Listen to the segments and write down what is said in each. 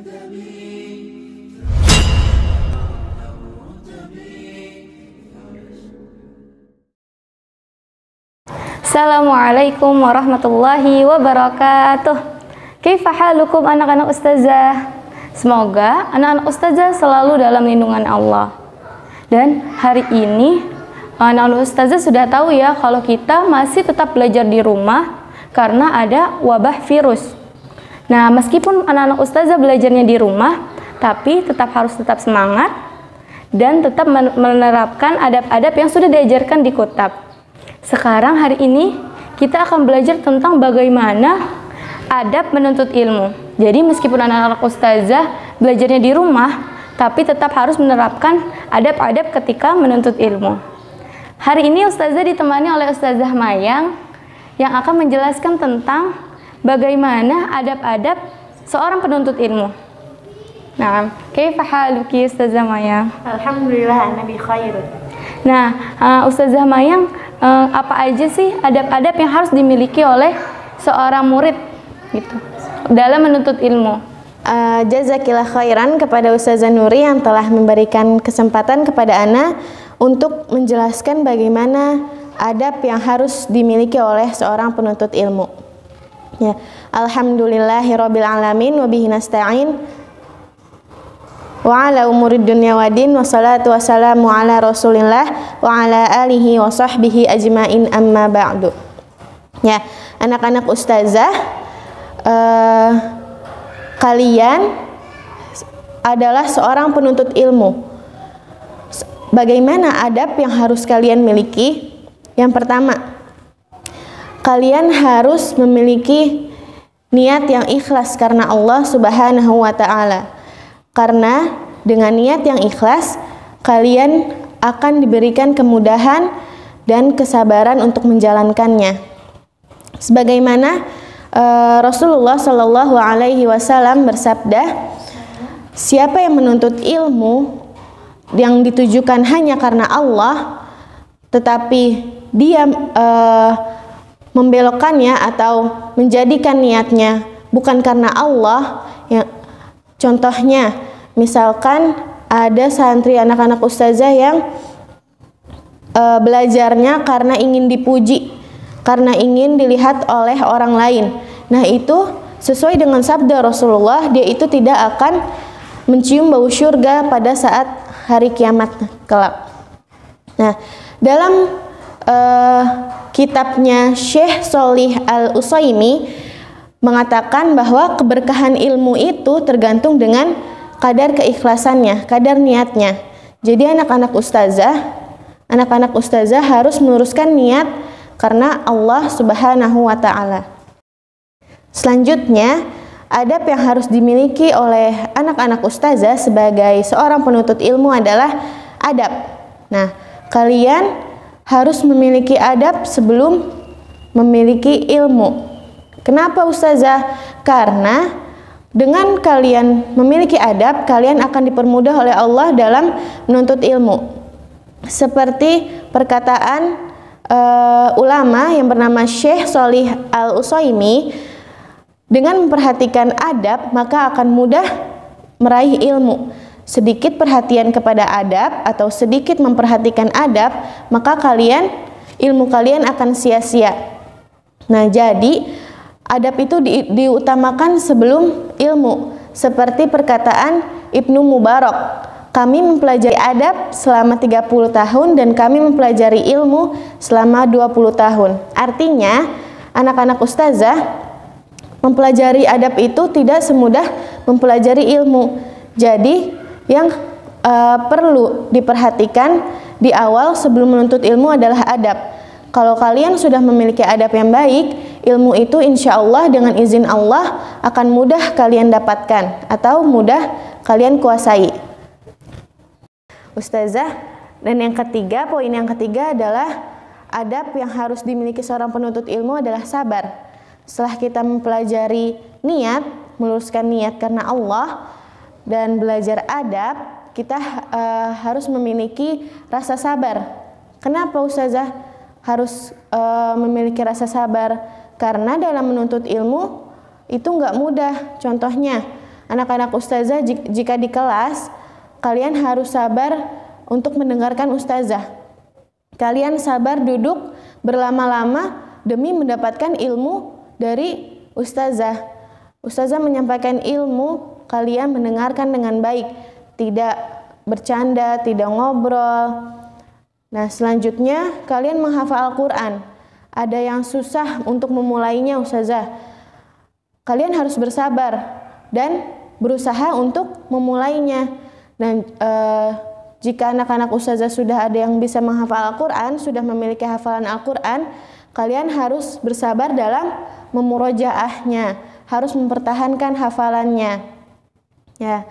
Assalamualaikum warahmatullahi wabarakatuh. Kaifa halukum anak-anak ustazah? Semoga anak-anak ustazah selalu dalam lindungan Allah. Dan hari ini anak-anak ustazah sudah tahu ya kalau kita masih tetap belajar di rumah karena ada wabah virus. Nah, meskipun anak-anak ustazah belajarnya di rumah, tapi harus tetap semangat dan tetap menerapkan adab-adab yang sudah diajarkan di kitab. Sekarang hari ini kita akan belajar tentang bagaimana adab menuntut ilmu. Jadi meskipun anak-anak ustazah belajarnya di rumah, tapi tetap harus menerapkan adab-adab ketika menuntut ilmu. Hari ini ustazah ditemani oleh Ustazah Mayang yang akan menjelaskan tentang bagaimana adab-adab seorang penuntut ilmu. Nah, kaifa haluki Ustazah Mayang? Alhamdulillah ana bi khair. Nah, Ustazah Mayang, apa aja sih adab-adab yang harus dimiliki oleh seorang murid gitu dalam menuntut ilmu? Jazakillah khairan kepada Ustazah Nuri yang telah memberikan kesempatan kepada ana untuk menjelaskan bagaimana adab yang harus dimiliki oleh seorang penuntut ilmu. Ya, alhamdulillahirabbil alamin wa bihi nasta'in wa ala umurid dunya waddin wassalatu wassalamu ala Rasulillah wa ala alihi wa sahbihi ajmain amma ba'du. Ya, anak-anak ustazah, kalian adalah seorang penuntut ilmu. Bagaimana adab yang harus kalian miliki? Yang pertama, kalian harus memiliki niat yang ikhlas karena Allah Subhanahu wa ta'ala. Karena dengan niat yang ikhlas, kalian akan diberikan kemudahan dan kesabaran untuk menjalankannya. Sebagaimana Rasulullah Shallallahu Alaihi Wasallam bersabda, siapa yang menuntut ilmu yang ditujukan hanya karena Allah, tetapi dia membelokkannya atau menjadikan niatnya bukan karena Allah, yang contohnya misalkan ada santri anak-anak ustazah yang belajarnya karena ingin dipuji, karena ingin dilihat oleh orang lain. Nah, itu sesuai dengan sabda Rasulullah, dia itu tidak akan mencium bau syurga pada saat hari kiamat kelak. Nah, dalam kitabnya Syekh Sholih Al-Utsaimin mengatakan bahwa keberkahan ilmu itu tergantung dengan kadar keikhlasannya, kadar niatnya. Jadi anak-anak ustazah harus meluruskan niat karena Allah Subhanahu wa ta'ala. Selanjutnya, adab yang harus dimiliki oleh anak-anak ustazah sebagai seorang penuntut ilmu adalah adab. Nah, kalian harus memiliki adab sebelum memiliki ilmu. Kenapa ustazah? Karena dengan kalian memiliki adab, kalian akan dipermudah oleh Allah dalam menuntut ilmu. Seperti perkataan ulama yang bernama Syekh Sholih Al-Utsaimin, dengan memperhatikan adab maka akan mudah meraih ilmu. Sedikit perhatian kepada adab atau sedikit memperhatikan adab, maka ilmu kalian akan sia-sia. Nah, jadi adab itu diutamakan sebelum ilmu. Seperti perkataan Ibnu Mubarak, kami mempelajari adab selama 30 tahun dan kami mempelajari ilmu selama 20 tahun. Artinya, anak-anak ustazah mempelajari adab itu tidak semudah mempelajari ilmu. Jadi, yang perlu diperhatikan di awal sebelum menuntut ilmu adalah adab. Kalau kalian sudah memiliki adab yang baik, ilmu itu insya Allah dengan izin Allah akan mudah kalian dapatkan atau mudah kalian kuasai. Ustazah, dan poin yang ketiga adalah adab yang harus dimiliki seorang penuntut ilmu adalah sabar. Setelah kita mempelajari niat, meluruskan niat karena Allah, dan belajar adab, kita harus memiliki rasa sabar. Kenapa ustazah harus memiliki rasa sabar? Karena dalam menuntut ilmu itu nggak mudah. Contohnya, anak-anak ustazah, jika di kelas kalian harus sabar untuk mendengarkan ustazah. Kalian sabar duduk berlama-lama demi mendapatkan ilmu dari ustazah. Ustazah menyampaikan ilmu, kalian mendengarkan dengan baik, tidak bercanda, tidak ngobrol. Nah, selanjutnya kalian menghafal Al-Quran. Ada yang susah untuk memulainya ustazah. Kalian harus bersabar dan berusaha untuk memulainya. Dan jika anak-anak ustazah sudah ada yang bisa menghafal Al-Quran, sudah memiliki hafalan Al-Quran, kalian harus bersabar dalam memurojaahnya, harus mempertahankan hafalannya. Ya.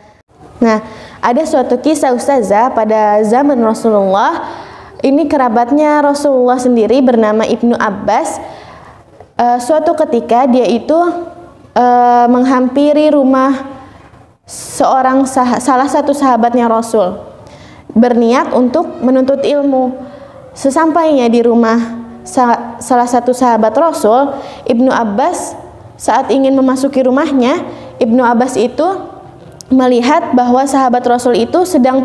Nah, ada suatu kisah ustazah pada zaman Rasulullah. Ini kerabatnya Rasulullah sendiri bernama Ibnu Abbas. Suatu ketika dia itu menghampiri rumah salah satu sahabatnya Rasul, berniat untuk menuntut ilmu. Sesampainya di rumah salah satu sahabat Rasul, Ibnu Abbas, saat ingin memasuki rumahnya, Ibnu Abbas itu melihat bahwa sahabat Rasul itu sedang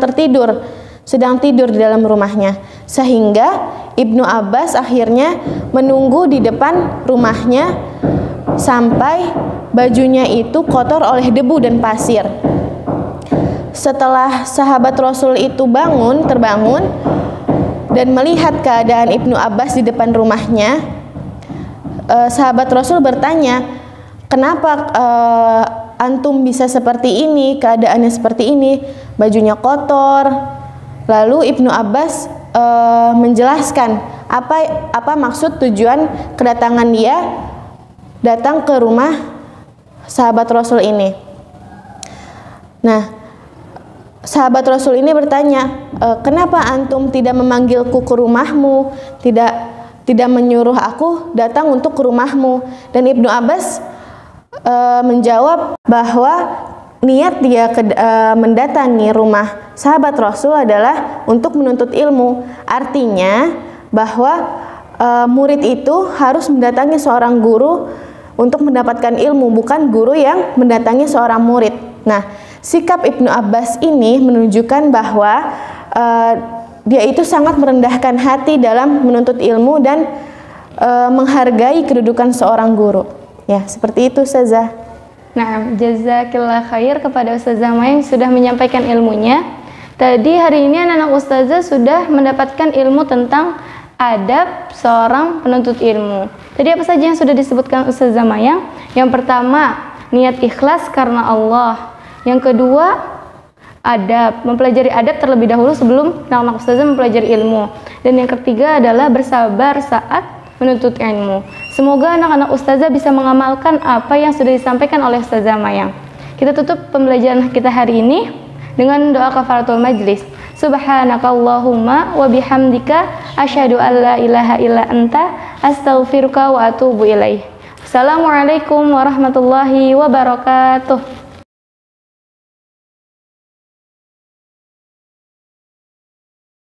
tidur di dalam rumahnya, sehingga Ibnu Abbas akhirnya menunggu di depan rumahnya sampai bajunya itu kotor oleh debu dan pasir. Setelah sahabat Rasul itu terbangun dan melihat keadaan Ibnu Abbas di depan rumahnya, sahabat Rasul bertanya, "Kenapa antum bisa seperti ini, keadaannya seperti ini, bajunya kotor?" Lalu Ibnu Abbas menjelaskan apa maksud tujuan kedatangan dia datang ke rumah sahabat Rasul ini. Nah, sahabat Rasul ini bertanya, "Kenapa antum tidak memanggilku ke rumahmu, tidak menyuruh aku datang untuk ke rumahmu?" Dan Ibnu Abbas menjawab bahwa niat dia mendatangi rumah sahabat Rasul adalah untuk menuntut ilmu. Artinya bahwa murid itu harus mendatangi seorang guru untuk mendapatkan ilmu, bukan guru yang mendatangi seorang murid. Nah, sikap Ibnu Abbas ini menunjukkan bahwa dia itu sangat merendahkan hati dalam menuntut ilmu dan menghargai kedudukan seorang guru. Ya, seperti itu ustazah. Nah, jazakillah khair kepada Ustazah Maya yang sudah menyampaikan ilmunya. Tadi hari ini anak-anak ustazah sudah mendapatkan ilmu tentang adab seorang penuntut ilmu. Tadi apa saja yang sudah disebutkan Ustazah Maya? Yang pertama, niat ikhlas karena Allah. Yang kedua, adab, mempelajari adab terlebih dahulu sebelum anak-anak ustazah mempelajari ilmu. Dan yang ketiga adalah bersabar saat menuntut ilmu. Semoga anak-anak ustazah bisa mengamalkan apa yang sudah disampaikan oleh Ustazah Maya. Kita tutup pembelajaran kita hari ini dengan doa kafaratul majlis. Subhanakallahumma wa bihamdika asyhadu an la ilaha illa anta astaghfiruka wa atubu ilaih. Assalamualaikum warahmatullahi wabarakatuh.